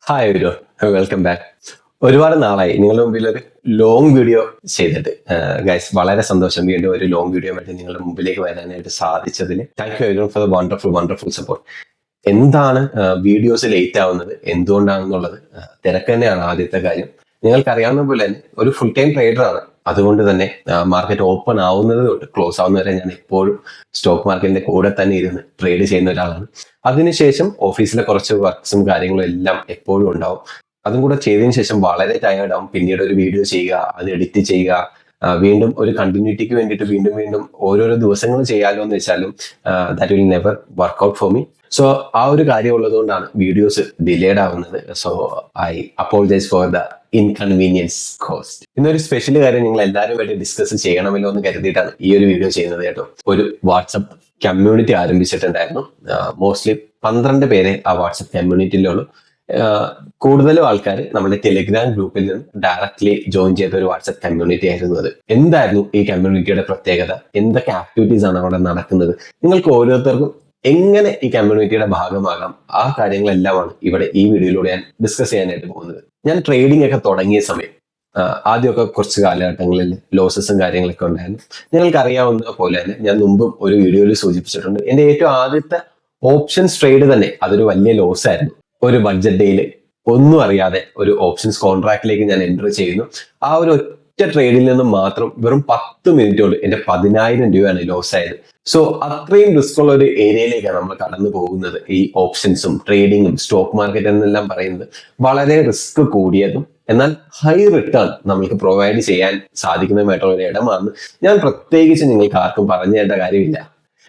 Hi ഒരു welcome back. ഒരുപാട് നാളായി നിങ്ങളുടെ മുമ്പിൽ ഒരു ലോങ് വീഡിയോ ചെയ്തിട്ട്. ഗൈസ്, വളരെ സന്തോഷം വീണ്ടും ഒരു ലോങ് വീഡിയോ ആയിട്ട് നിങ്ങളുടെ മുമ്പിലേക്ക് വരാനായിട്ട് സാധിച്ചതിൽ. Thank you for the wonderful support. എന്താണ് വീഡിയോസ് ലേറ്റ് ആവുന്നത്, എന്തുകൊണ്ടാണെന്നുള്ളത് തിരക്ക് തന്നെയാണ് ആദ്യത്തെ കാര്യം. നിങ്ങൾക്കറിയാവുന്ന പോലെ തന്നെ ഒരു ഫുൾ ടൈം ട്രേഡറാണ്. അതുകൊണ്ട് തന്നെ മാർക്കറ്റ് ഓപ്പൺ ആവുന്നത് തൊട്ട് ക്ലോസ് ആവുന്നവരെ ഞാൻ എപ്പോഴും സ്റ്റോക്ക് മാർക്കറ്റിന്റെ കൂടെ തന്നെ ഇരുന്ന് ട്രേഡ് ചെയ്യുന്ന ഒരാളാണ്. അതിനുശേഷം ഓഫീസിലെ കുറച്ച് വർക്ക്സും കാര്യങ്ങളും എല്ലാം എപ്പോഴും ഉണ്ടാവും. അതും കൂടെ ചെയ്തതിനു ശേഷം വളരെ ടയേർഡ് ആവും. പിന്നീട് ഒരു വീഡിയോ ചെയ്യുക, അത് എഡിറ്റ് ചെയ്യുക, വീണ്ടും ഒരു കണ്ടിന്യൂറ്റിക്ക് വേണ്ടിയിട്ട് വീണ്ടും വീണ്ടും ഓരോരോ ദിവസങ്ങൾ ചെയ്യാലോ എന്ന് വെച്ചാലും that will never work out for me. So ആ ഒരു കാര്യം ഉള്ളതുകൊണ്ടാണ് വീഡിയോസ് ഡിലേഡ് ആവുന്നത്. So I apologize for the inconvenience caused. ഇന്നൊരു സ്പെഷ്യൽ കാര്യം നിങ്ങൾ എല്ലാവരും വേണ്ടി ഡിസ്കസ് ചെയ്യണമല്ലോ എന്ന് കരുതിയിട്ടാണ് ഈ ഒരു വീഡിയോ ചെയ്യുന്നത് കേട്ടോ. ഒരു വാട്സപ്പ് കമ്മ്യൂണിറ്റി ആരംഭിച്ചിട്ടുണ്ടായിരുന്നു. മോസ്റ്റ്ലി 12 പേരെ ആ വാട്സപ്പ് കമ്മ്യൂണിറ്റിയിലുള്ളൂ. കൂടുതലും ആൾക്കാർ നമ്മുടെ ടെലിഗ്രാം ഗ്രൂപ്പിൽ നിന്ന് ഡയറക്ട്ലി ജോയിൻ ചെയ്ത ഒരു വാട്സപ്പ് കമ്മ്യൂണിറ്റി ആയിരുന്നു അത്. എന്തായിരുന്നു ഈ കമ്മ്യൂണിറ്റിയുടെ പ്രത്യേകത, എന്തൊക്കെ ആക്ടിവിറ്റീസ് ആണ് അവിടെ നടക്കുന്നത്, നിങ്ങൾക്ക് ഓരോരുത്തർക്കും എങ്ങനെ ഈ കമ്മ്യൂണിറ്റിയുടെ ഭാഗമാകാം, ആ കാര്യങ്ങളെല്ലാമാണ് ഇവിടെ ഈ വീഡിയോയിലൂടെ ഞാൻ ഡിസ്കസ് ചെയ്യാനായിട്ട് പോകുന്നത്. ഞാൻ ട്രേഡിംഗ് ഒക്കെ തുടങ്ങിയ സമയം ആദ്യമൊക്കെ കുറച്ച് കാലഘട്ടങ്ങളിൽ ലോസസും കാര്യങ്ങളൊക്കെ ഉണ്ടായിരുന്നു. നിങ്ങൾക്ക് അറിയാവുന്ന പോലെ തന്നെ ഞാൻ മുമ്പും ഒരു വീഡിയോയിൽ സൂചിപ്പിച്ചിട്ടുണ്ട്. എന്റെ ഏറ്റവും ആദ്യത്തെ ഓപ്ഷൻസ് ട്രേഡ് തന്നെ അതൊരു വലിയ ലോസ് ആയിരുന്നു. ഒരു ബഡ്ജറ്റ് ഡേയിൽ ഒന്നും അറിയാതെ ഒരു ഓപ്ഷൻസ് കോൺട്രാക്റ്റിലേക്ക് ഞാൻ എൻ്റർ ചെയ്യുന്നു. ആ ഒരു ഒറ്റ ട്രേഡിൽ നിന്നും മാത്രം വെറും 10 മിനിറ്റ് കൊണ്ട് എന്റെ 10,000 രൂപയാണ് ലോസ് ആയത്. സോ അത്രയും റിസ്ക് ഉള്ള ഒരു ഏരിയയിലേക്കാണ് നമ്മൾ കടന്നു പോകുന്നത്. ഈ ഓപ്ഷൻസും ട്രേഡിങ്ങും സ്റ്റോക്ക് മാർക്കറ്റ് എന്നെല്ലാം പറയുന്നത് വളരെ റിസ്ക് കൂടിയതും എന്നാൽ ഹൈ റിട്ടേൺ നമ്മൾക്ക് പ്രൊവൈഡ് ചെയ്യാൻ സാധിക്കുന്നതുമായിട്ടുള്ള ഒരു ഇടമാണ്. ഞാൻ പ്രത്യേകിച്ച് നിങ്ങൾക്ക് ആർക്കും പറഞ്ഞു തരേണ്ട കാര്യമില്ല,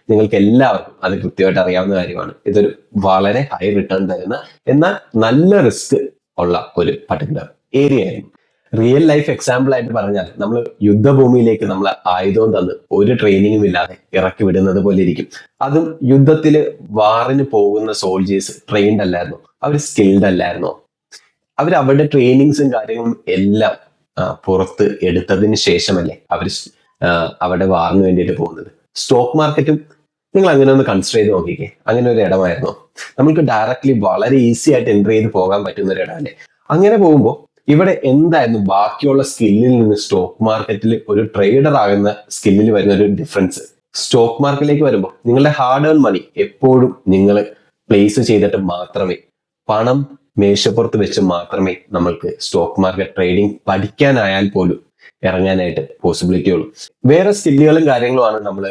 നിങ്ങൾക്ക് എല്ലാവർക്കും അത് കൃത്യമായിട്ട് അറിയാവുന്ന കാര്യമാണ്. ഇതൊരു വളരെ ഹൈ റിട്ടേൺ തരുന്ന എന്നാൽ നല്ല റിസ്ക് ഉള്ള ഒരു പർട്ടിക്കുലർ ഏരിയ ആയിരുന്നു. റിയൽ ലൈഫ് എക്സാമ്പിൾ ആയിട്ട് പറഞ്ഞാൽ, നമ്മൾ യുദ്ധഭൂമിയിലേക്ക് നമ്മൾ ആയുധവും തന്ന് ഒരു ട്രെയിനിങ്ങും ഇല്ലാതെ ഇറക്കി വിടുന്നത് പോലെ ഇരിക്കും. അതും യുദ്ധത്തിൽ വാറിന് പോകുന്ന സോൾജേഴ്സ് ട്രെയിൻഡ് അല്ലായിരുന്നോ, അവർ സ്കിൽഡ് അല്ലായിരുന്നോ? അവർ അവരുടെ ട്രെയിനിങ്സും കാര്യങ്ങളും എല്ലാം പുറത്ത് എടുത്തതിന് ശേഷമല്ലേ അവർ അവരുടെ വാറിന് വേണ്ടിയിട്ട് പോകുന്നത്. സ്റ്റോക്ക് മാർക്കറ്റും നിങ്ങൾ അങ്ങനെ ഒന്ന് കൺസിഡർ ചെയ്ത് നോക്കിക്കേ. അങ്ങനെ ഒരു ഇടമായിരുന്നോ? നമുക്ക് ഡയറക്ട്ലി വളരെ ഈസി ആയിട്ട് എൻ്റർ ചെയ്ത് പോകാൻ പറ്റുന്ന ഒരു ഇടമല്ലേ? അങ്ങനെ പോകുമ്പോൾ ഇവിടെ എന്തായിരുന്നു ബാക്കിയുള്ള സ്കില്ലിൽ നിന്ന് സ്റ്റോക്ക് മാർക്കറ്റിൽ ഒരു ട്രേഡർ ആകുന്ന സ്കില്ലിൽ വരുന്ന ഒരു ഡിഫറൻസ്? സ്റ്റോക്ക് മാർക്കറ്റിലേക്ക് വരുമ്പോൾ നിങ്ങളുടെ ഹാർഡ് ഏൺ മണി എപ്പോഴും നിങ്ങൾ പ്ലേസ് ചെയ്തിട്ട് മാത്രമേ, പണം മേശപ്പുറത്ത് വെച്ച് മാത്രമേ നമ്മൾക്ക് സ്റ്റോക്ക് മാർക്കറ്റ് ട്രേഡിംഗ് പഠിക്കാനായാൽ പോലും ഇറങ്ങാനായിട്ട് പോസിബിലിറ്റി ഉള്ളൂ. വേറെ സ്കില്ലുകളും കാര്യങ്ങളുമാണ് നമ്മൾ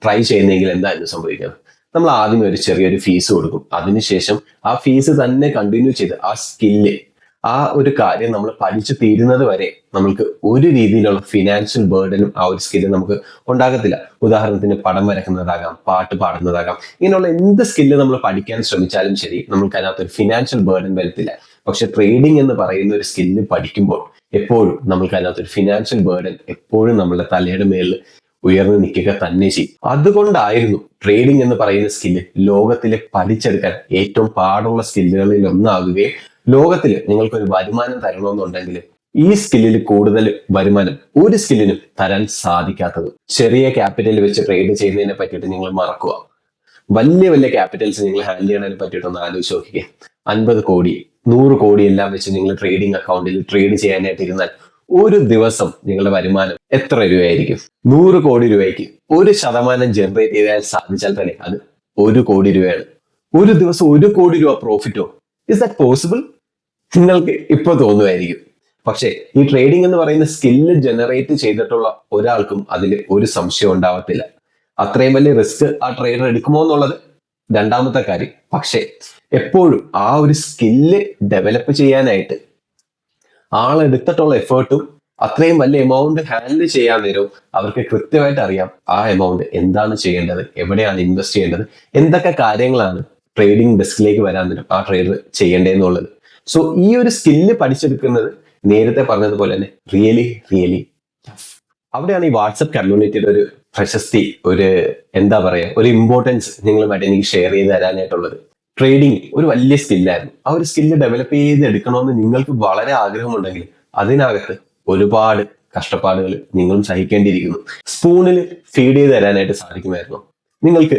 ട്രൈ ചെയ്യുന്നതെങ്കിൽ എന്തായിരുന്നു സംഭവിക്കുന്നത്? നമ്മൾ ആദ്യം ഒരു ചെറിയൊരു ഫീസ് കൊടുക്കും. അതിനുശേഷം ആ ഫീസ് തന്നെ കണ്ടിന്യൂ ചെയ്ത് ആ സ്കില്ല്, ആ ഒരു കാര്യം നമ്മൾ പഠിച്ചു തീരുന്നത് വരെ നമ്മൾക്ക് ഒരു രീതിയിലുള്ള ഫിനാൻഷ്യൽ ബേർഡനും ആ ഒരു സ്കില്ല് നമുക്ക് ഉണ്ടാകത്തില്ല. ഉദാഹരണത്തിന് പടം വരക്കുന്നതാകാം, പാട്ട് പാടുന്നതാകാം, ഇങ്ങനെയുള്ള എന്ത് സ്കില്ല് നമ്മൾ പഠിക്കാൻ ശ്രമിച്ചാലും ശരി, നമുക്ക് അതിനകത്ത് ഒരു ഫിനാൻഷ്യൽ ബേർഡൻ വരത്തില്ല. പക്ഷെ ട്രേഡിംഗ് എന്ന് പറയുന്ന ഒരു സ്കില്ല് പഠിക്കുമ്പോൾ എപ്പോഴും നമുക്ക് അതിനകത്ത് ഒരു ഫിനാൻഷ്യൽ ബേർഡൻ എപ്പോഴും നമ്മുടെ തലയുടെ മേളിൽ ഉയർന്നു നിൽക്കുക തന്നെ ചെയ്യും. അതുകൊണ്ടായിരുന്നു ട്രേഡിംഗ് എന്ന് പറയുന്ന സ്കില്ല് ലോകത്തിലെ പഠിച്ചെടുക്കാൻ ഏറ്റവും പാടുള്ള സ്കില്ലുകളിൽ ഒന്നാകുകയും ലോകത്തിൽ നിങ്ങൾക്കൊരു വരുമാനം തരണമെന്നുണ്ടെങ്കിൽ ഈ സ്കില്ലിൽ കൂടുതൽ വരുമാനം ഒരു സ്കില്ലിനും തരാൻ സാധിക്കാത്തത്. ചെറിയ ക്യാപിറ്റൽ വെച്ച് ട്രേഡ് ചെയ്യുന്നതിനെ പറ്റിയിട്ട് നിങ്ങൾ മറക്കുക. വലിയ വലിയ ക്യാപിറ്റൽസ് നിങ്ങൾ ഹാൻഡിൽ ചെയ്യുന്നതിനെ പറ്റിയിട്ടൊന്ന് ആലോചിച്ച് നോക്കിക്കേ. 50 കോടി 100 കോടി എല്ലാം വെച്ച് നിങ്ങൾ ട്രേഡിംഗ് അക്കൗണ്ടിൽ ട്രേഡ് ചെയ്യാനായിട്ട് ഇരുന്നാൽ ഒരു ദിവസം നിങ്ങളുടെ വരുമാനം എത്ര രൂപയായിരിക്കും? 100 കോടി രൂപയ്ക്ക് 1% ജനറേറ്റ് ചെയ്യാൻ സാധിച്ചാൽ തന്നെ അത് 1 കോടി രൂപയാണ്. ഒരു ദിവസം 1 കോടി രൂപ പ്രോഫിറ്റോ? Is that possible? നിങ്ങൾക്ക് ഇപ്പൊ തോന്നുമായിരിക്കും. പക്ഷേ ഈ ട്രേഡിംഗ് എന്ന് പറയുന്ന സ്കില്ല് ജനറേറ്റ് ചെയ്തിട്ടുള്ള ഒരാൾക്കും അതിൽ ഒരു സംശയം ഉണ്ടാവത്തില്ല. അത്രയും വലിയ റിസ്ക് ആ ട്രേഡർ എടുക്കുമോ എന്നുള്ളത് രണ്ടാമത്തെ കാര്യം. പക്ഷേ എപ്പോഴും ആ ഒരു സ്കില്ല് ഡെവലപ്പ് ചെയ്യാനായിട്ട് ആളെടുത്തിട്ടുള്ള എഫേർട്ടും അത്രയും വലിയ എമൗണ്ട് ഹാൻഡിൽ ചെയ്യാൻ നേരവും അവർക്ക് കൃത്യമായിട്ട് അറിയാം ആ എമൗണ്ട് എന്താണ് ചെയ്യേണ്ടത്, എവിടെയാണ് ഇൻവെസ്റ്റ് ചെയ്യേണ്ടത്, എന്തൊക്കെ കാര്യങ്ങളാണ് ട്രേഡിംഗ് ഡെസ്കിലേക്ക് വരാൻ നേരം ആ ട്രേഡർ ചെയ്യേണ്ടതെന്നുള്ളത്. സോ ഈ ഒരു സ്കില്ല് പഠിച്ചെടുക്കുന്നത് നേരത്തെ പറഞ്ഞതുപോലെ തന്നെ റിയലി ടഫ്. അവിടെയാണ് ഈ വാട്സപ്പ് കമ്മ്യൂണിറ്റിയുടെ ഒരു പ്രശസ്തി, ഒരു എന്താ പറയുക, ഒരു ഇമ്പോർട്ടൻസ് നിങ്ങളുമായിട്ട് എനിക്ക് ഷെയർ ചെയ്ത് തരാനായിട്ടുള്ളത്. ട്രേഡിംഗ് ഒരു വലിയ സ്കില്ലായിരുന്നു. ആ ഒരു സ്കില്ല് ഡെവലപ്പ് ചെയ്ത് എടുക്കണമെന്ന് നിങ്ങൾക്ക് വളരെ ആഗ്രഹമുണ്ടെങ്കിൽ അതിനകത്ത് ഒരുപാട് കഷ്ടപ്പാടുകൾ നിങ്ങളും സഹിക്കേണ്ടിയിരിക്കുന്നു. സ്പൂണിൽ ഫീഡ് ചെയ്ത് തരാനായിട്ട് സാധിക്കുമായിരുന്നു. നിങ്ങൾക്ക്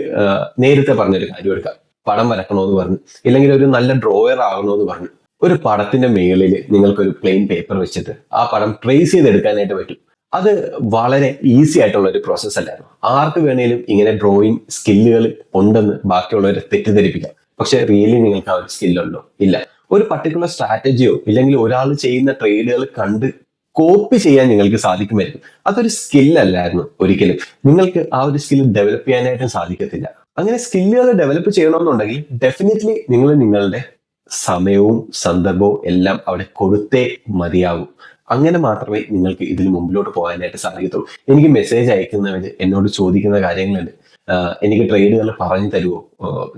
നേരത്തെ പറഞ്ഞൊരു കാര്യം എടുക്കാം, പടം വരക്കണമെന്ന് പറഞ്ഞു, ഇല്ലെങ്കിൽ ഒരു നല്ല ഡ്രോയർ ആകണമെന്ന് പറഞ്ഞു. ഒരു പടത്തിന്റെ മേളിൽ നിങ്ങൾക്കൊരു പ്ലെയിൻ പേപ്പർ വെച്ചിട്ട് ആ പടം ട്രേസ് ചെയ്തെടുക്കാനായിട്ട് പറ്റും. അത് വളരെ ഈസി ആയിട്ടുള്ള ഒരു പ്രോസസ്സ് അല്ലായിരുന്നു. ആർക്ക് വേണേലും ഇങ്ങനെ ഡ്രോയിങ് സ്കില്ലുകൾ ഉണ്ടെന്ന് ബാക്കിയുള്ളവരെ തെറ്റിദ്ധരിപ്പിക്കാം. പക്ഷെ റിയലി നിങ്ങൾക്ക് ആ ഒരു സ്കില്ലുണ്ടോ? ഇല്ല. ഒരു പർട്ടിക്കുലർ സ്ട്രാറ്റജിയോ ഇല്ലെങ്കിൽ ഒരാൾ ചെയ്യുന്ന ട്രേഡുകൾ കണ്ട് കോപ്പി ചെയ്യാൻ നിങ്ങൾക്ക് സാധിക്കുമായിരിക്കും. അതൊരു സ്കില്ലല്ലായിരുന്നു ഒരിക്കലും. നിങ്ങൾക്ക് ആ ഒരു സ്കിൽ ഡെവലപ്പ് ചെയ്യാനായിട്ടും സാധിക്കത്തില്ല. അങ്ങനെ സ്കില്ലുകൾ ഡെവലപ്പ് ചെയ്യണമെന്നുണ്ടെങ്കിൽ ഡെഫിനറ്റ്ലി നിങ്ങൾ നിങ്ങളുടെ സമയവും സന്ദർഭവും എല്ലാം അവിടെ കൊടുത്തേ മതിയാവും. അങ്ങനെ മാത്രമേ നിങ്ങൾക്ക് ഇതിൽ മുമ്പിലോട്ട് പോകാനായിട്ട് സാധിക്കത്തുള്ളൂ. എനിക്ക് മെസ്സേജ് അയക്കുന്നവര് എന്നോട് ചോദിക്കുന്ന കാര്യങ്ങളുണ്ട്. എനിക്ക് ട്രേഡുകൾ പറഞ്ഞു തരുമോ?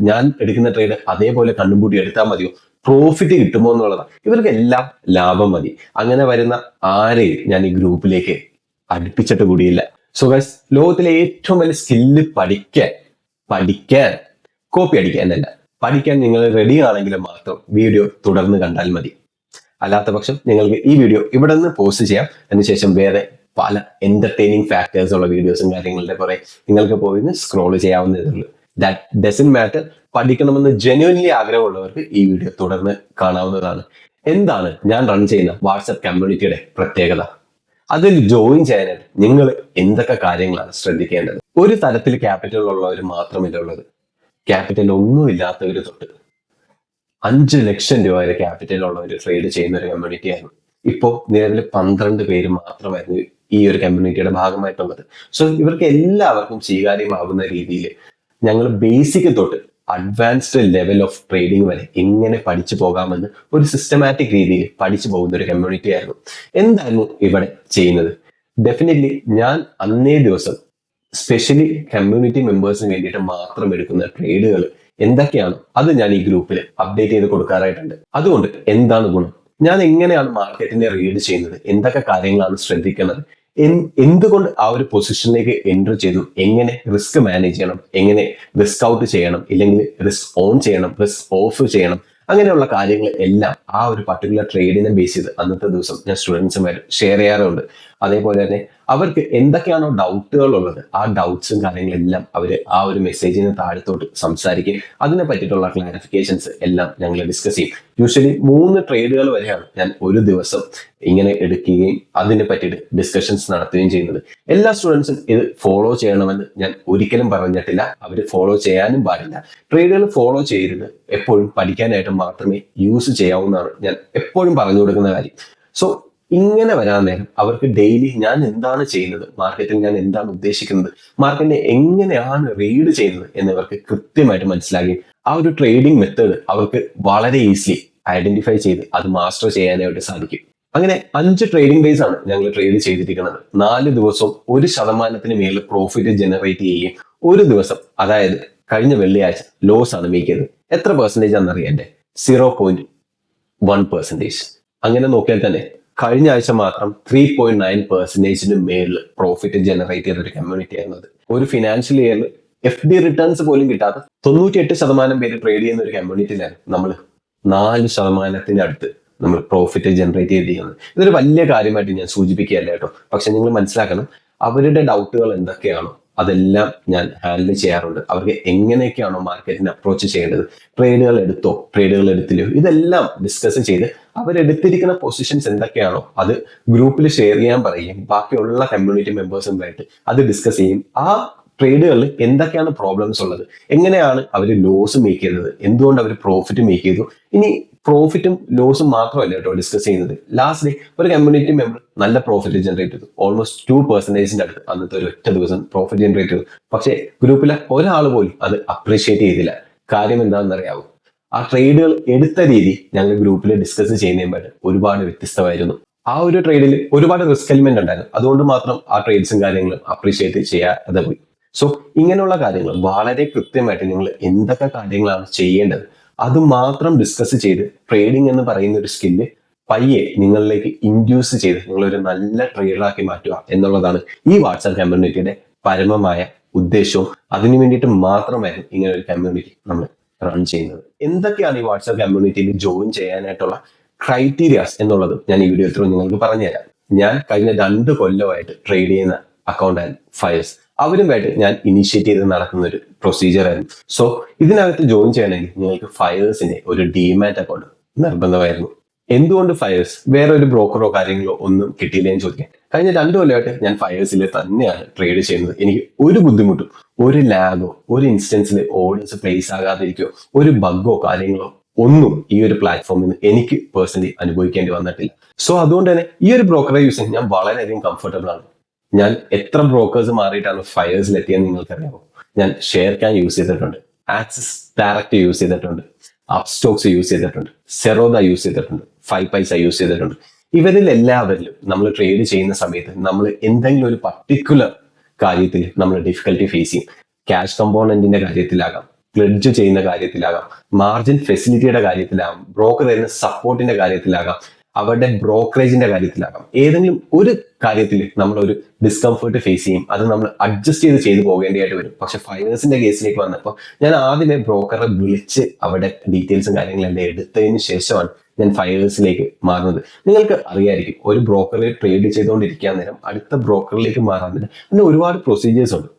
ഞാൻ എടുക്കുന്ന ട്രേഡ് അതേപോലെ കണ്ണുപൂട്ടി എടുത്താൽ മതിയോ? പ്രോഫിറ്റ് കിട്ടുമോ എന്നുള്ളതാണ്. ഇവർക്ക് എല്ലാം ലാഭം മതി. അങ്ങനെ വരുന്ന ആരെയും ഞാൻ ഈ ഗ്രൂപ്പിലേക്ക് അടുപ്പിച്ചിട്ട് കൂടിയില്ല. സോ ഗൈസ്, ലോകത്തിലെ ഏറ്റവും വലിയ സ്കില്ല് പഠിക്കാൻ കോപ്പി അടിക്കാനല്ല, പഠിക്കാൻ നിങ്ങൾ റെഡി ആണെങ്കിൽ മാത്രം വീഡിയോ തുടർന്ന് കണ്ടാൽ മതി. അല്ലാത്ത പക്ഷം നിങ്ങൾക്ക് ഈ വീഡിയോ ഇവിടെ നിന്ന് പോസ്റ്റ് ചെയ്യാം. അതിനുശേഷം വേറെ പല എന്റർടൈനിങ് ഫാക്ടേഴ്സ് ഉള്ള വീഡിയോസും കാര്യങ്ങളുടെ കുറെ നിങ്ങൾക്ക് പോയി സ്ക്രോൾ ചെയ്യാവുന്നതേ ഉള്ളൂ. That doesn't matter. പഠിക്കണമെന്ന് ജെന്യുവൻലി ആഗ്രഹമുള്ളവർക്ക് ഈ വീഡിയോ തുടർന്ന് കാണാവുന്നതാണ്. എന്താണ് ഞാൻ റൺ ചെയ്യുന്ന വാട്സ്ആപ്പ് കമ്മ്യൂണിറ്റിയുടെ പ്രത്യേകത? അതിൽ ജോയിൻ ചെയ്യാനായിട്ട് നിങ്ങൾ എന്തൊക്കെ കാര്യങ്ങളാണ് ശ്രദ്ധിക്കേണ്ടത്? ഒരു തരത്തിൽ ക്യാപിറ്റൽ ഉള്ളവർ മാത്രമല്ല ഉള്ളത്. ക്യാപിറ്റൽ ഒന്നും ഇല്ലാത്തവർ തൊട്ട് 5 ലക്ഷം രൂപ വരെ ക്യാപിറ്റൽ ഉള്ളവർ ട്രേഡ് ചെയ്യുന്ന ഒരു കമ്മ്യൂണിറ്റി ആയിരുന്നു. ഇപ്പോൾ നിലവിൽ 12 പേര് മാത്രമായിരുന്നു ഈ ഒരു കമ്മ്യൂണിറ്റിയുടെ ഭാഗമായിട്ടുള്ളത്. സോ ഇവർക്ക് എല്ലാവർക്കും സ്വീകാര്യമാകുന്ന രീതിയിൽ ഞങ്ങൾ ബേസിക് തൊട്ട് അഡ്വാൻസ്ഡ് ലെവൽ ഓഫ് ട്രേഡിംഗ് വരെ എങ്ങനെ പഠിച്ചു പോകാമെന്ന് ഒരു സിസ്റ്റമാറ്റിക് രീതിയിൽ പഠിച്ചു പോകുന്ന ഒരു കമ്മ്യൂണിറ്റി ആയിരുന്നു. എന്തായിരുന്നു ഇവിടെ ചെയ്യുന്നത്? ഡെഫിനറ്റ്ലി ഞാൻ അന്നേ ദിവസം സ്പെഷ്യലി കമ്മ്യൂണിറ്റി മെമ്പേഴ്സിന് വേണ്ടിയിട്ട് മാത്രം എടുക്കുന്ന ട്രേഡുകൾ എന്തൊക്കെയാണ് അത് ഞാൻ ഈ ഗ്രൂപ്പിൽ അപ്ഡേറ്റ് ചെയ്ത് കൊടുക്കാറായിട്ടുണ്ട്. അതുകൊണ്ട് എന്താണ് ഗുണം? ഞാൻ എങ്ങനെയാണ് മാർക്കറ്റിനെ റീഡ് ചെയ്യുന്നത്, എന്തൊക്കെ കാര്യങ്ങളാണ് ശ്രദ്ധിക്കുന്നത്, എന്തുകൊണ്ട് ആ ഒരു പൊസിഷനിലേക്ക് എൻട്രി ചെയ്തു, എങ്ങനെ റിസ്ക് മാനേജ് ചെയ്യണം, എങ്ങനെ റിസ്ക് ഔട്ട് ചെയ്യണം, ഇല്ലെങ്കിൽ റിസ്ക് ഓൺ ചെയ്യണം, റിസ്ക് ഓഫ് ചെയ്യണം, അങ്ങനെയുള്ള കാര്യങ്ങൾ എല്ലാം ആ ഒരു പർട്ടിക്കുലർ ട്രേഡിനെ ബേസ് ചെയ്ത് അന്നത്തെ ദിവസം ഞാൻ സ്റ്റുഡൻസുമായിട്ട് ഷെയർ ചെയ്യാറുണ്ട്. അതേപോലെ തന്നെ അവർക്ക് എന്തൊക്കെയാണോ ഡൗട്ടുകൾ ഉള്ളത് ആ ഡൗട്ട്സും കാര്യങ്ങളെല്ലാം അവർ ആ ഒരു മെസ്സേജിന് താഴത്തോട്ട് സംസാരിക്കും. അതിനെ പറ്റിയിട്ടുള്ള ക്ലാരിഫിക്കേഷൻസ് എല്ലാം ഞങ്ങൾ ഡിസ്കസ് ചെയ്യും. യൂഷ്വലി 3 ട്രേഡുകൾ വരെയാണ് ഞാൻ ഒരു ദിവസം ഇങ്ങനെ എടുക്കുകയും അതിനെ പറ്റിയിട്ട് ഡിസ്കഷൻസ് നടത്തുകയും ചെയ്യുന്നത്. എല്ലാ സ്റ്റുഡൻസും ഇത് ഫോളോ ചെയ്യണമെന്ന് ഞാൻ ഒരിക്കലും പറഞ്ഞിട്ടില്ല. അവർ ഫോളോ ചെയ്യാനും പാടില്ല. ട്രേഡുകൾ ഫോളോ ചെയ്യരുത്. എപ്പോഴും പഠിക്കാനായിട്ട് മാത്രമേ യൂസ് ചെയ്യാവുന്നതാണ് ഞാൻ എപ്പോഴും പറഞ്ഞു കൊടുക്കുന്ന കാര്യം. സോ ഇങ്ങനെ വരാൻ നേരം അവർക്ക് ഡെയിലി ഞാൻ എന്താണ് ചെയ്യുന്നത്, മാർക്കറ്റിൽ ഞാൻ എന്താണ് ഉദ്ദേശിക്കുന്നത്, മാർക്കറ്റിനെ എങ്ങനെയാണ് റീഡ് ചെയ്യുന്നത് എന്നിവർക്ക് കൃത്യമായിട്ട് മനസ്സിലാക്കി ആ ഒരു ട്രേഡിംഗ് മെത്തേഡ് അവർക്ക് വളരെ ഈസിലി ഐഡന്റിഫൈ ചെയ്ത് അത് മാസ്റ്റർ ചെയ്യാനായിട്ട് സാധിക്കും. അങ്ങനെ 5 ട്രേഡിംഗ് ഡേയ്സ് ആണ് ഞങ്ങൾ ട്രേഡ് ചെയ്തിരിക്കുന്നത്. 4 ദിവസവും 1% മേൽ പ്രോഫിറ്റ് ജനറേറ്റ് ചെയ്യുകയും ഒരു ദിവസം, അതായത് കഴിഞ്ഞ വെള്ളിയാഴ്ച ലോസ് ആണ് മേക്ക് ചെയ്തത്. എത്ര പെർസെന്റേജ് ആണെന്നറിയാം? 0.1%. അങ്ങനെ നോക്കിയാൽ തന്നെ കഴിഞ്ഞ ആഴ്ച മാത്രം 3.9% മേളിൽ പ്രോഫിറ്റ് ജനറേറ്റ് ചെയ്ത ഒരു കമ്മ്യൂണിറ്റി ആയിരുന്നത്. ഒരു ഫിനാൻഷ്യൽ ഇയറിൽ FD റിട്ടേൺസ് പോലും കിട്ടാത്ത 98% പേര് ട്രേഡ് ചെയ്യുന്ന ഒരു കമ്മ്യൂണിറ്റിയിലാണ് നമ്മൾ 4% അടുത്ത് നമ്മൾ പ്രോഫിറ്റ് ജനറേറ്റ് ചെയ്തിരിക്കുന്നത്. ഇതൊരു വലിയ കാര്യമായിട്ട് ഞാൻ സൂചിപ്പിക്കുകയല്ല കേട്ടോ. പക്ഷെ നിങ്ങൾ മനസ്സിലാക്കണം, അവരുടെ ഡൗട്ടുകൾ എന്തൊക്കെയാണോ അതെല്ലാം ഞാൻ ഹാൻഡിൽ ചെയ്യാറുണ്ട്. അവർക്ക് എങ്ങനെയൊക്കെയാണോ മാർക്കറ്റിനെ അപ്രോച്ച് ചെയ്യേണ്ടത്, ട്രേഡുകൾ എടുത്തോ ട്രേഡുകൾ എടുത്തില്ലയോ, ഇതെല്ലാം ഡിസ്കസ് ചെയ്ത് അവരെടുത്തിരിക്കുന്ന പൊസിഷൻസ് എന്തൊക്കെയാണോ അത് ഗ്രൂപ്പിൽ ഷെയർ ചെയ്യാൻ പറയും. ബാക്കിയുള്ള കമ്മ്യൂണിറ്റി മെമ്പേഴ്സുമായിട്ട് അത് ഡിസ്കസ് ചെയ്യും. ആ ട്രേഡുകളിൽ എന്തൊക്കെയാണ് പ്രോബ്ലംസ് ഉള്ളത്, എങ്ങനെയാണ് അവർ ലോസ് മേക്ക് ചെയ്തത്, എന്തുകൊണ്ട് അവർ പ്രോഫിറ്റ് മേക്ക് ചെയ്തു. ഇനി പ്രോഫിറ്റും ലോസും മാത്രമല്ല കേട്ടോ ഡിസ്കസ് ചെയ്യുന്നത്. ലാസ്റ്റ് ഡേ ഒരു കമ്മ്യൂണിറ്റി മെമ്പർ നല്ല പ്രോഫിറ്റ് ജനറേറ്റ് ചെയ്തു. ഓൾമോസ്റ്റ് 2% അടുത്ത് അന്നത്തെ ഒരു ഒറ്റ ദിവസം പ്രോഫിറ്റ് ജനറേറ്റ് ചെയ്തു. പക്ഷേ ഗ്രൂപ്പിലെ ഒരാൾ പോലും അത് അപ്രീഷിയേറ്റ് ചെയ്തില്ല. കാര്യം എന്താണെന്നറിയാവോ? ആ ട്രേഡുകൾ എടുത്ത രീതി ഞങ്ങൾ ഗ്രൂപ്പിൽ ഡിസ്കസ് ചെയ്യുന്നതുമായിട്ട് ഒരുപാട് വ്യത്യസ്തമായിരുന്നു. ആ ഒരു ട്രേഡിൽ ഒരുപാട് റിസ്ക് എലിമെന്റ് ഉണ്ടായിരുന്നു. അതുകൊണ്ട് മാത്രം ആ ട്രേഡ്സും കാര്യങ്ങളും അപ്രീഷിയേറ്റ് ചെയ്യാതെ പോയി. സോ ഇങ്ങനെയുള്ള കാര്യങ്ങൾ വളരെ കൃത്യമായിട്ട് നിങ്ങൾ എന്തൊക്കെ കാര്യങ്ങളാണ് ചെയ്യേണ്ടത് അത് മാത്രം ഡിസ്കസ് ചെയ്ത് ട്രേഡിംഗ് എന്ന് പറയുന്ന ഒരു സ്കില്ല് പയ്യെ നിങ്ങളിലേക്ക് ഇൻഡ്യൂസ് ചെയ്ത് നിങ്ങളൊരു നല്ല ട്രേഡറാക്കി മാറ്റുക എന്നുള്ളതാണ് ഈ വാട്സ്ആപ്പ് കമ്മ്യൂണിറ്റിയുടെ പരമമായ ഉദ്ദേശവും. അതിനു വേണ്ടിയിട്ട് മാത്രമായിരുന്നു ഇങ്ങനെ ഒരു കമ്മ്യൂണിറ്റി നമ്മൾ റൺ ചെയ്യുന്നത്. എന്തൊക്കെയാണ് ഈ വാട്സ്ആപ്പ് കമ്മ്യൂണിറ്റിയിൽ ജോയിൻ ചെയ്യാനായിട്ടുള്ള ക്രൈറ്റീരിയാസ് എന്നുള്ളത് ഞാൻ ഈ വീഡിയോ ത്രൂ നിങ്ങൾക്ക് പറഞ്ഞുതരാം. ഞാൻ കഴിഞ്ഞ 2 കൊല്ലമായിട്ട് ട്രേഡ് ചെയ്യുന്ന അക്കൗണ്ട് ആൻഡ് ഫയൽസ് അവരുമായിട്ട് ഞാൻ ഇനിഷ്യേറ്റ് ചെയ്ത് നടക്കുന്ന ഒരു പ്രൊസീജിയർ ആയിരുന്നു. സോ ഇതിനകത്ത് ജോയിൻ ചെയ്യണമെങ്കിൽ നിങ്ങൾക്ക് ഫയൽസിന്റെ ഒരു ഡിമാറ്റ് അക്കൗണ്ട് നിർബന്ധമായിരുന്നു. എന്തുകൊണ്ട് ഫയേഴ്സ്? വേറെ ഒരു ബ്രോക്കറോ കാര്യങ്ങളോ ഒന്നും കിട്ടിയില്ലെന്ന് ചോദിക്കാൻ. കഴിഞ്ഞ 2 കൊല്ലമായിട്ട് ഞാൻ ഫയേഴ്സിൽ തന്നെയാണ് ട്രേഡ് ചെയ്യുന്നത്. എനിക്ക് ഒരു ബുദ്ധിമുട്ടും, ഒരു ലാഗോ, ഒരു ഇൻസ്റ്റൻസിൽ ഓർഡേഴ്സ് പ്ലേസ് ആകാതിരിക്കോ, ഒരു ബഗ്ഗോ കാര്യങ്ങളോ ഒന്നും ഈ ഒരു പ്ലാറ്റ്ഫോമിൽ നിന്ന് എനിക്ക് പേഴ്സണലി അനുഭവിക്കേണ്ടി വന്നിട്ടില്ല. സോ അതുകൊണ്ട് തന്നെ ഈ ഒരു ബ്രോക്കറെ യൂസ് ചെയ്യാൻ ഞാൻ വളരെയധികം കംഫർട്ടബിൾ ആണ്. ഞാൻ എത്ര ബ്രോക്കേഴ്സ് മാറിയിട്ടാണ് ഫയേഴ്സിൽ എത്തിയെന്ന് നിങ്ങൾക്കറിയാമോ? ഞാൻ ഷെയർ ക്യാൻ യൂസ് ചെയ്തിട്ടുണ്ട്, ആക്സിസ് ഡയറക്റ്റ് യൂസ് ചെയ്തിട്ടുണ്ട്, അപ്സ്റ്റോക്സ് യൂസ് ചെയ്തിട്ടുണ്ട്, സെറോദ യൂസ് ചെയ്തിട്ടുണ്ട്, 5 പൈസ യൂസ് ചെയ്തിട്ടുണ്ട്. ഇവരിൽ എല്ലാവരിലും നമ്മൾ ട്രേഡ് ചെയ്യുന്ന സമയത്ത് നമ്മൾ എന്തെങ്കിലും ഒരു പർട്ടിക്കുലർ കാര്യത്തിൽ നമ്മൾ ഡിഫിക്കൽട്ടി ഫേസ് ചെയ്യും. ക്യാഷ് കമ്പോണന്റിന്റെ കാര്യത്തിലാകാം, പ്ലെഡ്ജ് ചെയ്യുന്ന കാര്യത്തിലാകാം, മാർജിൻ ഫെസിലിറ്റിയുടെ കാര്യത്തിലാകാം, ബ്രോക്കർ തരുന്ന സപ്പോർട്ടിന്റെ കാര്യത്തിലാകാം, അവരുടെ ബ്രോക്കറേജിന്റെ കാര്യത്തിലാകാം. ഏതെങ്കിലും ഒരു കാര്യത്തിൽ നമ്മൾ ഒരു ഡിസ്കംഫർട്ട് ഫേസ് ചെയ്യും. അത് നമ്മൾ അഡ്ജസ്റ്റ് ചെയ്ത് പോകേണ്ടതായിട്ട് വരും. പക്ഷെ ഫൈനേഴ്സിന്റെ കേസിലേക്ക് വന്നപ്പോൾ ഞാൻ ആദ്യമേ ബ്രോക്കറെ വിളിച്ച് അവരുടെ ഡീറ്റെയിൽസും കാര്യങ്ങളെല്ലാം എടുത്തതിന് ശേഷമാണ് ഞാൻ ഫയേഴ്സിലേക്ക് മാറുന്നത്. നിങ്ങൾക്ക് അറിയായിരിക്കും, ഒരു ബ്രോക്കറിൽ ട്രേഡ് ചെയ്തുകൊണ്ടിരിക്കാൻ നേരം അടുത്ത ബ്രോക്കറിലേക്ക് മാറാൻ നേരം അതിന് ഒരുപാട് പ്രൊസീജിയേഴ്സ് ഉണ്ട്.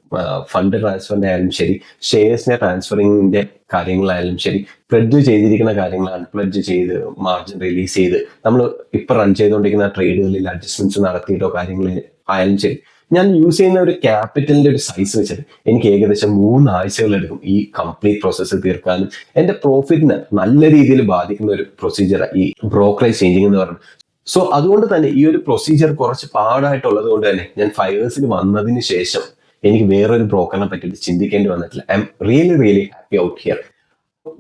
ഫണ്ട് ട്രാൻസ്ഫറിന്റെ ആയാലും ശരി, ഷെയർസിന്റെ ട്രാൻസ്ഫറിങ്ങിന്റെ കാര്യങ്ങളായാലും ശരി, പ്ലെഡ്ജ് ചെയ്തിരിക്കുന്ന കാര്യങ്ങൾ അൺപ്ലെഡ്ജ് ചെയ്ത് മാർജിൻ റിലീസ് ചെയ്ത് നമ്മൾ ഇപ്പൊ റൺ ചെയ്തുകൊണ്ടിരിക്കുന്ന ട്രേഡുകളിൽ അഡ്ജസ്റ്റ്മെന്റ്സ് നടത്തിയിട്ടോ കാര്യങ്ങൾ ആയാലും ശരി, ഞാൻ യൂസ് ചെയ്യുന്ന ഒരു ക്യാപിറ്റലിന്റെ ഒരു സൈസ് വെച്ചിട്ട് എനിക്ക് ഏകദേശം 3 ആഴ്ചകൾ എടുക്കും ഈ കംപ്ലീറ്റ് പ്രോസസ്സ് തീർക്കാനും. എന്റെ പ്രോഫിറ്റിനെ നല്ല രീതിയിൽ ബാധിക്കുന്ന ഒരു പ്രൊസീജിയർ ഈ ബ്രോക്കറേജ് ചേഞ്ചിങ് എന്ന് പറയുന്നത്. സോ അതുകൊണ്ട് തന്നെ ഈ ഒരു പ്രൊസീജിയർ കുറച്ച് പാടായിട്ടുള്ളത് കൊണ്ട് തന്നെ ഞാൻ ഫയേഴ്സിൽ വന്നതിന് ശേഷം എനിക്ക് വേറൊരു ബ്രോക്കറിനെ പറ്റിയിട്ട് ചിന്തിക്കേണ്ടി വന്നിട്ടില്ല. I am really happy out here.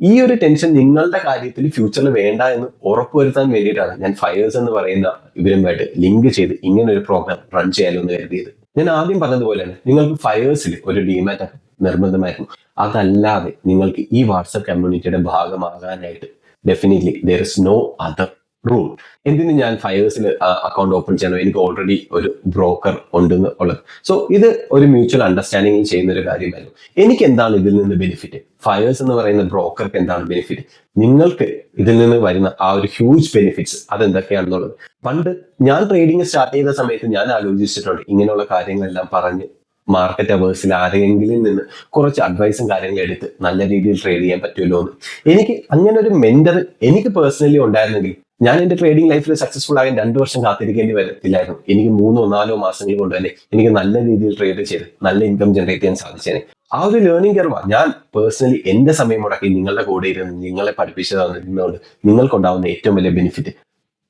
ഈ ഒരു ടെൻഷൻ നിങ്ങളുടെ കാര്യത്തിൽ ഫ്യൂച്ചറിൽ വേണ്ട എന്ന് ഉറപ്പുവരുത്താൻ വേണ്ടിയിട്ടാണ് ഞാൻ ഫയേഴ്സ് എന്ന് പറയുന്ന ഇവരുമായിട്ട് ലിങ്ക് ചെയ്ത് ഇങ്ങനെ ഒരു പ്രോഗ്രാം റൺ ചെയ്യാലോ എന്ന് കരുതിയത്. ഞാൻ ആദ്യം പറഞ്ഞതുപോലെ തന്നെ നിങ്ങൾക്ക് ഫയേഴ്സിൽ ഒരു ഡിമാറ്റ് നിർബന്ധമായിരുന്നു. അതല്ലാതെ നിങ്ങൾക്ക് ഈ വാട്സപ്പ് കമ്മ്യൂണിറ്റിയുടെ ഭാഗമാകാനായിട്ട് definitely there is no other rule. എന്തിന് ഞാൻ ഫയേഴ്സിൽ അക്കൗണ്ട് ഓപ്പൺ ചെയ്യണം? എനിക്ക് ഓൾറെഡി ഒരു ബ്രോക്കർ ഉണ്ടെന്ന് ഉള്ളത്. സോ ഇത് ഒരു മ്യൂച്വൽ അണ്ടർസ്റ്റാൻഡിങ്ങിൽ ചെയ്യുന്ന ഒരു കാര്യമായിരുന്നു. എനിക്ക് എന്താണ് ഇതിൽ നിന്ന് ബെനിഫിറ്റ്? ഫയേഴ്സ് എന്ന് പറയുന്ന ബ്രോക്കർക്ക് എന്താണ് ബെനിഫിറ്റ്? നിങ്ങൾക്ക് ഇതിൽ നിന്ന് വരുന്ന ആ ഒരു ഹ്യൂജ് ബെനിഫിറ്റ്സ് അതെന്തൊക്കെയാണെന്നുള്ളത് പണ്ട് ഞാൻ ട്രേഡിംഗ് സ്റ്റാർട്ട് ചെയ്ത സമയത്ത് ഞാൻ ആലോചിച്ചിട്ടുണ്ട്. ഇങ്ങനെയുള്ള കാര്യങ്ങളെല്ലാം പറഞ്ഞ് മാർക്കറ്റ് അവേഴ്സിൽ ആരെങ്കിലും നിന്ന് കുറച്ച് അഡ്വൈസും കാര്യങ്ങളും എടുത്ത് നല്ല രീതിയിൽ ട്രേഡ് ചെയ്യാൻ പറ്റുമല്ലോ എന്ന്. എനിക്ക് അങ്ങനെ ഒരു മെന്റർ എനിക്ക് പേഴ്സണലി ഉണ്ടായിരുന്നെങ്കിൽ ഞാൻ എന്റെ ട്രേഡിംഗ് ലൈഫിൽ സക്സസ്ഫുൾ ആകാൻ 2 വർഷം കാത്തിരിക്കേണ്ടി വരത്തില്ലായിരുന്നു. എനിക്ക് 3-4 മാസങ്ങൾ കൊണ്ട് തന്നെ എനിക്ക് നല്ല രീതിയിൽ ട്രേഡ് ചെയ്ത് നല്ല ഇൻകം ജനറേറ്റ് ചെയ്യാൻ സാധിച്ചേനെ. ആ ഒരു ലേണിംഗ് കർവാണ് ഞാൻ പേഴ്സണലി എന്റെ സമയം മുടക്കി നിങ്ങളുടെ കൂടെ ഇരുന്ന് നിങ്ങളെ പഠിപ്പിച്ചു തന്നതുകൊണ്ട് നിങ്ങൾക്കുണ്ടാവുന്ന ഏറ്റവും വലിയ ബെനിഫിറ്റ്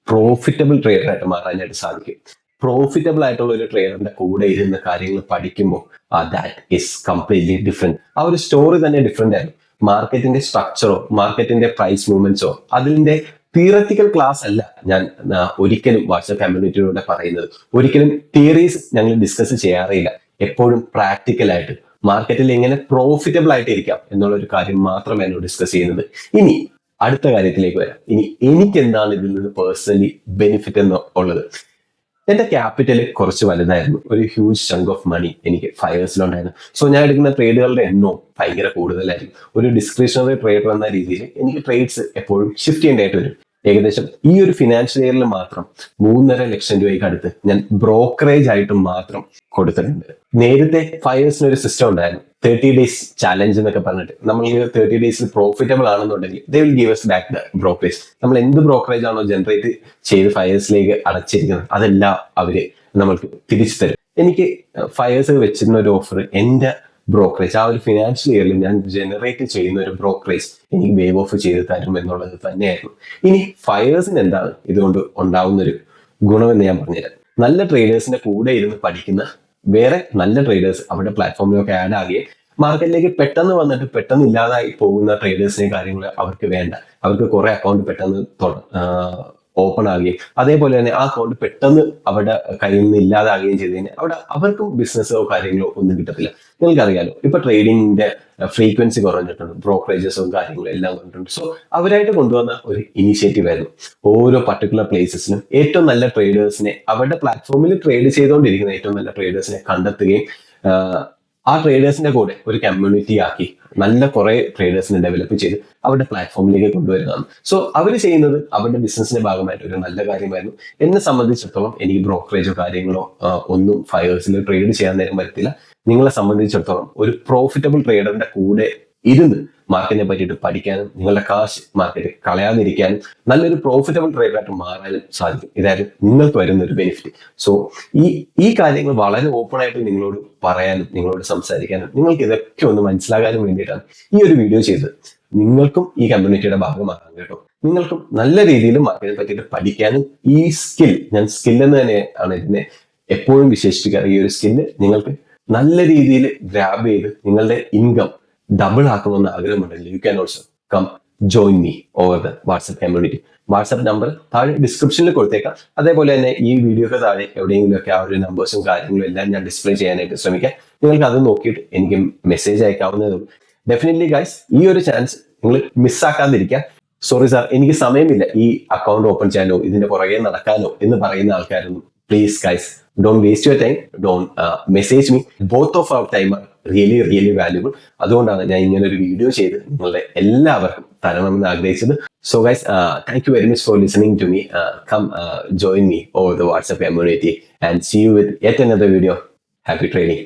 പ്രോഫിറ്റബിൾ ട്രേഡറായിട്ട് മാറാനായിട്ട് സാധിക്കും. പ്രോഫിറ്റബിൾ ആയിട്ടുള്ള ഒരു ട്രേഡറിന്റെ കൂടെ ഇരുന്ന് കാര്യങ്ങൾ പഠിക്കുമ്പോൾ ദാറ്റ് ഈസ് കംപ്ലീറ്റ്ലി ഡിഫറെന്റ്. ആ ഒരു സ്റ്റോറി തന്നെ ഡിഫറെന്റ് ആയിരുന്നു. മാർക്കറ്റിന്റെ സ്ട്രക്ചറോ മാർക്കറ്റിന്റെ പ്രൈസ് മൂവ്മെന്റ്സോ അതിന്റെ തിയററ്റിക്കൽ ക്ലാസ് അല്ല ഞാൻ ഒരിക്കലും വാട്സ്ആപ്പ് കമ്മ്യൂണിറ്റിയിലൂടെ പറയുന്നത്. ഒരിക്കലും തിയറീസ് ഞങ്ങൾ ഡിസ്കസ് ചെയ്യാറില്ല. എപ്പോഴും പ്രാക്ടിക്കലായിട്ട് മാർക്കറ്റിൽ എങ്ങനെ പ്രോഫിറ്റബിൾ ആയിട്ട് ഇരിക്കാം എന്നുള്ള ഒരു കാര്യം മാത്രമാണ് ഡിസ്കസ് ചെയ്യുന്നത്. ഇനി അടുത്ത കാര്യത്തിലേക്ക് വരാം. ഇനി എനിക്ക് എന്താണ് ഇതിൽ നിന്ന് പേഴ്സണലി ബെനിഫിറ്റ് എന്ന് ഉള്ളത്? എന്റെ ക്യാപിറ്റൽ കുറച്ച് വലുതായിരുന്നു. ഒരു ഹ്യൂജ് ചങ്ക് ഓഫ് മണി എനിക്ക് ഫയേഴ്സിലുണ്ടായിരുന്നു. സോ ഞാൻ എടുക്കുന്ന ട്രേഡുകളുടെ എണ്ണവും ഭയങ്കര കൂടുതലായിരുന്നു. ഒരു ഡിസ്ക്രിപ്ഷണറി ട്രേഡർ എന്ന രീതിയിൽ എനിക്ക് ട്രേഡ്സ് എപ്പോഴും ഷിഫ്റ്റ് ചെയ്യേണ്ടതായിട്ട് വരും. ഏകദേശം ഈ ഒരു ഫിനാൻഷ്യൽ ഇയറിൽ മാത്രം 3.5 ലക്ഷം രൂപയ്ക്ക് അടുത്ത് ഞാൻ ബ്രോക്കറേജ് ആയിട്ട് മാത്രം കൊടുത്തിട്ടുണ്ട്. നേരത്തെ ഫയേഴ്സിന് ഒരു സിസ്റ്റം ഉണ്ടായിരുന്നു, 30 days ചാലഞ്ച് എന്നൊക്കെ പറഞ്ഞിട്ട്. നമ്മൾ ഈ 30 days പ്രോഫിറ്റബിൾ ആണെന്നുണ്ടെങ്കിൽ they will give us back the brokerage. നമ്മൾ എന്ത് ബ്രോക്കറേജ് ആണോ ജനറേറ്റ് ചെയ്ത് ഫയേഴ്സിലേക്ക് അടച്ചിരിക്കുന്നത് അതെല്ലാം അവര് നമ്മൾക്ക് തിരിച്ചു തരും. എനിക്ക് ഫയേഴ്സ് വെച്ചിരുന്ന ഒരു ഓഫർ എന്റെ ബ്രോക്കറേജ് ആ ഒരു ഫിനാൻഷ്യൽ ഇയറിൽ ഞാൻ ജനറേറ്റ് ചെയ്യുന്ന ഒരു ബ്രോക്കറേജ് എനിക്ക് വേവ് ഓഫ് ചെയ്ത് തരും എന്നുള്ളത് തന്നെയായിരുന്നു. ഇനി ഫയേഴ്സിന് എന്താണ് ഇതുകൊണ്ട് ഉണ്ടാവുന്ന ഒരു ഗുണമെന്ന് ഞാൻ പറഞ്ഞുതരാം. നല്ല ട്രേഡേഴ്സിന്റെ കൂടെ ഇരുന്ന് പഠിക്കുന്ന വേറെ നല്ല ട്രേഡേഴ്സ് അവരുടെ പ്ലാറ്റ്ഫോമിലൊക്കെ ആഡ് ആകുകയും മാർക്കറ്റിലേക്ക് പെട്ടെന്ന് വന്നിട്ട് പെട്ടെന്ന് ഇല്ലാതായി പോകുന്ന ട്രേഡേഴ്സിനെ കാര്യങ്ങൾ അവർക്ക് വേണ്ട. അവർക്ക് കുറെ അക്കൗണ്ട് പെട്ടെന്ന് ഓപ്പൺ ആകുകയും അതേപോലെ തന്നെ ആ അക്കൗണ്ട് പെട്ടെന്ന് അവരുടെ കയ്യിൽ നിന്ന് ഇല്ലാതാകുകയും ചെയ്ത് കഴിഞ്ഞാൽ അവിടെ അവർക്കും ബിസിനസ്സോ കാര്യങ്ങളോ ഒന്നും കിട്ടത്തില്ല. നിങ്ങൾക്കറിയാലോ, ഇപ്പൊ ട്രേഡിങ്ങിന്റെ ഫ്രീക്വൻസി കുറഞ്ഞിട്ടുണ്ട്, ബ്രോക്കറേജസും കാര്യങ്ങളും എല്ലാം കുറഞ്ഞിട്ടുണ്ട്. സോ അവരായിട്ട് കൊണ്ടുവന്ന ഒരു ഇനിഷ്യേറ്റീവ് ആയിരുന്നു ഓരോ പർട്ടിക്കുലർ പ്ലേസസിലും ഏറ്റവും നല്ല ട്രേഡേഴ്സിനെ അവരുടെ പ്ലാറ്റ്ഫോമിൽ ട്രേഡ് ചെയ്തുകൊണ്ടിരിക്കുന്ന ഏറ്റവും നല്ല ട്രേഡേഴ്സിനെ കണ്ടെത്തുകയും ആ ട്രേഡേഴ്സിന്റെ കൂടെ ഒരു കമ്മ്യൂണിറ്റി ആക്കി നല്ല കുറെ ട്രേഡേഴ്സിനെ ഡെവലപ്പ് ചെയ്ത് അവരുടെ പ്ലാറ്റ്ഫോമിലേക്ക് കൊണ്ടുവരുന്നതാണ്. സോ അവർ ചെയ്യുന്നത് അവരുടെ ബിസിനസിന്റെ ഭാഗമായിട്ട് ഒരു നല്ല കാര്യമായിരുന്നു. എന്നെ സംബന്ധിച്ചിടത്തോളം എനിക്ക് ബ്രോക്കറേജോ കാര്യങ്ങളോ ഒന്നും ഫയേഴ്സിൽ ട്രേഡ് ചെയ്യാൻ നേരം വരത്തില്ല. നിങ്ങളെ സംബന്ധിച്ചിടത്തോളം ഒരു പ്രോഫിറ്റബിൾ ട്രേഡറിന്റെ കൂടെ ഇരുന്ന് മാർക്കറ്റിനെ പറ്റിയിട്ട് പഠിക്കാനും നിങ്ങളുടെ കാശ് മാർക്കറ്റ് കളയാതിരിക്കാനും നല്ലൊരു പ്രോഫിറ്റബിൾ ട്രേഡറായിട്ട് മാറാനും സാധിക്കും. ഇതായാലും നിങ്ങൾക്ക് വരുന്ന ഒരു ബെനിഫിറ്റ്. സോ ഈ കാര്യങ്ങൾ വളരെ ഓപ്പൺ ആയിട്ട് നിങ്ങളോട് പറയാനും നിങ്ങളോട് സംസാരിക്കാനും നിങ്ങൾക്ക് ഇതൊക്കെ ഒന്ന് മനസ്സിലാകാനും വേണ്ടിയിട്ടാണ് ഈ ഒരു വീഡിയോ ചെയ്തത്. നിങ്ങൾക്കും ഈ കമ്മ്യൂണിറ്റിയുടെ ഭാഗമാകാം കേട്ടോ. നിങ്ങൾക്കും നല്ല രീതിയിൽ മാർക്കറ്റിനെ പറ്റിയിട്ട് പഠിക്കാനും ഈ സ്കിൽ, ഞാൻ സ്കിൽ എന്ന് തന്നെയാണ് ഇതിനെ എപ്പോഴും വിശേഷിപ്പിക്കാറ്, ഈ ഒരു സ്കില്ല് നിങ്ങൾക്ക് നല്ല രീതിയിൽ ഗ്രാബ് ചെയ്ത് നിങ്ങളുടെ ഇൻകം ഡബിൾ ആക്കണമെന്ന് ആഗ്രഹമുണ്ടെങ്കിൽ you can also come join me over the WhatsApp community. WhatsApp number താഴെ ഡിസ്ക്രിപ്ഷനിൽ കൊടുത്തേക്കാം. അതേപോലെ തന്നെ ഈ വീഡിയോക്ക് താഴെ എവിടെയെങ്കിലുമൊക്കെ ആ ഒരു നമ്പേഴ്സും കാര്യങ്ങളും എല്ലാം ഞാൻ ഡിസ്പ്ലേ ചെയ്യാനായിട്ട് ശ്രമിക്കാം. നിങ്ങൾക്ക് അത് നോക്കിയിട്ട് എനിക്ക് മെസ്സേജ് അയക്കാവുന്നതേ ഉള്ളൂ. ഡെഫിനറ്റ്ലി ഗൈസ്, ഈ ഒരു ചാൻസ് നിങ്ങൾ മിസ്സാക്കാതിരിക്കുക. സോറി സാർ, എനിക്ക് സമയമില്ല ഈ അക്കൗണ്ട് ഓപ്പൺ ചെയ്യാനോ ഇതിന്റെ പുറകെ നടക്കാനോ എന്ന് പറയുന്ന ആൾക്കാരൊന്നും please guys, don't waste your time, don't message me. Both of our time are really valuable. അതുകൊണ്ടാണ് ഞാൻ ഇങ്ങനെ ഒരു വീഡിയോ ചെയ്ത് നിങ്ങളുടെ എല്ലാവർക്കും തരണമെന്ന് ആഗ്രഹിച്ചത്. So guys, thank you very much for listening to me. Come join me over the WhatsApp community and see you with yet another video. Happy trading.